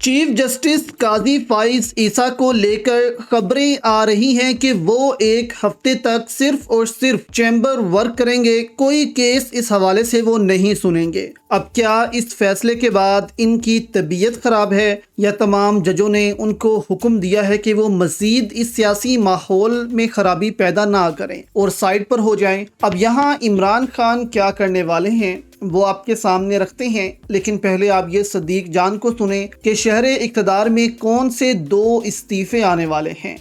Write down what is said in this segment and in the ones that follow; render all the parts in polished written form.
Chief justice काजी फाइज ईसा को लेकर खबरें आ रही हैं कि वो एक हफ्ते तक सिर्फ और सिर्फ चैम्बर वर्क करेंगे, कोई केस इस हवाले से वो नहीं सुनेंगे। अब क्या इस फैसले के बाद इनकी तबीयत खराब है या तमाम जजों ने उनको हुक्म दिया है कि वो मजीद इस सियासी माहौल में खराबी पैदा ना करें और साइड पर हो जाएं? अब यहाँ इमरान खान क्या करने वाले हैं वो आपके सामने रखते हैं, लेकिन पहले आप ये सदीक जान को सुने कि शहरे इक़्तिदार में कौन से 2 इस्तीफे आने वाले हैं।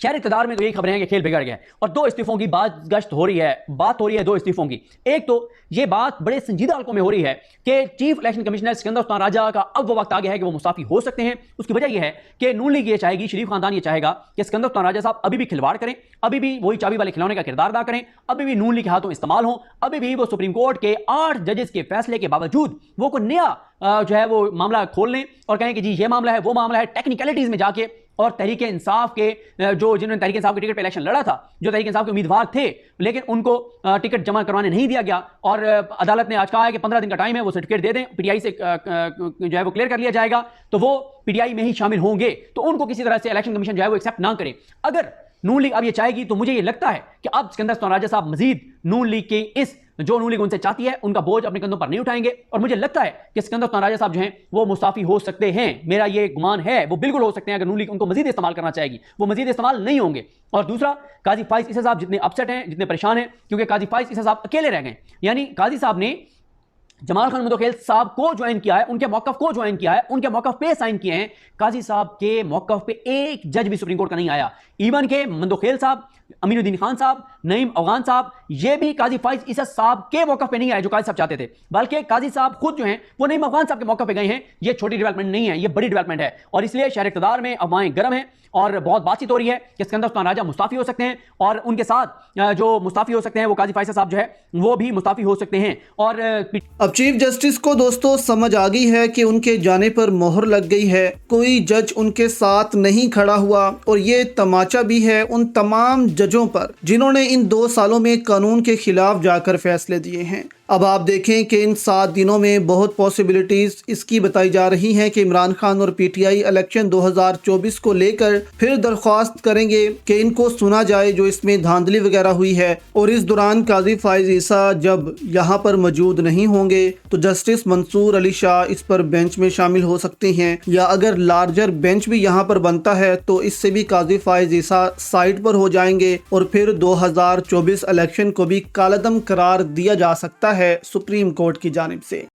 शहर इक़्तिदार में तो यही खबरें हैं कि खेल बिगड़ गया है और 2 इस्तीफों की बात हो रही है 2 इस्तीफों की। एक तो ये बात बड़े संजीदा हल्कों में हो रही है कि chief election commissioner Sikandar Usman Raja का अब वो वक्त आ गया है कि वो मुस्ताफी हो सकते हैं। उसकी वजह यह है कि नून लीग ये चाहेगी, शरीफ खानदान ये चाहेगा कि सिकंदर उस्मान राजा साहब अभी भी खिलवाड़ करें, अभी भी वही चाबी वाले खिलौने का किरदार अदा करें, अभी भी नून लीग के हाथों इस्तेमाल हो, अभी भी वो सुप्रीम कोर्ट के 8 जजेस के फैसले के बावजूद वो कोई नया जो है वो मामला खोल लें और कहें कि जी ये मामला है, वो मामला है, टेक्निकलिटीज में जाके और तहरीक इंसाफ के जिन्होंने तहरीक इंसाफ के टिकट पे इलेक्शन लड़ा था, जो तहरीक इंसाफ के उम्मीदवार थे, लेकिन उनको टिकट जमा करवाने नहीं दिया गया और अदालत ने आज कहा है कि 15 दिन का टाइम है, वो सर्टिफिकेट दे दें, पीटीआई से जो है वो क्लियर कर लिया जाएगा, तो वो पीटीआई में ही शामिल होंगे, तो उनको किसी तरह से इलेक्शन कमीशन जो है वो एक्सेप्ट ना करे। अगर नून लीग अब ये चाहेगी तो मुझे ये लगता है कि अब सिकंदर उस्मान राजा साहब मजीद नून लीग की जो नून लीग उनसे चाहती है उनका बोझ अपने कंधों पर नहीं उठाएंगे और मुझे लगता है कि सिकंदर उस्मान राजा साहब जो हैं वो मुस्ताफी हो सकते हैं। मेरा ये गुमान है, वो बिल्कुल हो सकते हैं अगर नून लीग उनको मजीद इस्तेमाल करना चाहेगी, वो मजीद इस्तेमाल नहीं होंगे। और दूसरा, काजी फाइज ईसा साहब जितने अपसेट हैं, जितने परेशान हैं, क्योंकि काजी फाइज ईसा साहब अकेले रह गए, यानी काजी साहब ने जमाल खान मुंदोखेल साहब को ज्वाइन किया है, उनके मौकफ को ज्वाइन किया है, उनके मौकफ पे साइन किए हैं। काजी साहब के मौकफ पे एक जज भी सुप्रीम कोर्ट का नहीं आया। इवन के मुंदोखेल साहब, अमीनुद्दीन खान साहब, नईम अफगान साहब, ये भी काजी फाइज ईसा साहब के मौकफ पे नहीं आए जो काजी साहब चाहते थे, बल्कि काजी साहब खुद जो हैं वो नईम अफगान साहब के मौकफ पे गए हैं। ये छोटी डेवलपमेंट नहीं है, ये बड़ी डेवलपमेंट है और इसलिए शहर इक़्तिदार में अफवाहें गर्म हैं और बहुत बातचीत हो रही है कि सिकंदर उस्मान राजा मुस्ताफी हो सकते हैं और उनके साथ जो मुस्ताफी हो सकते हैं वो काजी फाइज साहब जो है वो भी मुस्ताफी हो सकते हैं। और अब चीफ जस्टिस को दोस्तों समझ आ गई है कि उनके जाने पर मोहर लग गई है, कोई जज उनके साथ नहीं खड़ा हुआ और ये तमाचा भी है उन तमाम जजों पर जिन्होंने इन 2 सालों में कानून के खिलाफ जाकर फैसले दिए हैं। अब आप देखें कि इन 7 दिनों में बहुत पॉसिबिलिटीज़ इसकी बताई जा रही हैं कि इमरान खान और पीटीआई इलेक्शन 2024 को लेकर फिर दरख्वास्त करेंगे कि इनको सुना जाए जो इसमें धांधली वगैरह हुई है। और इस दौरान काजी फाइज ईसा जब यहाँ पर मौजूद नहीं होंगे तो जस्टिस मंसूर अली शाह इस पर बेंच में शामिल हो सकते हैं, या अगर लार्जर बेंच भी यहाँ पर बनता है तो इससे भी काजी फाइज ईसा साइड पर हो जाएंगे और फिर 2024 इलेक्शन को भी कालअदम करार दिया जा सकता है सुप्रीम कोर्ट की जानिब से।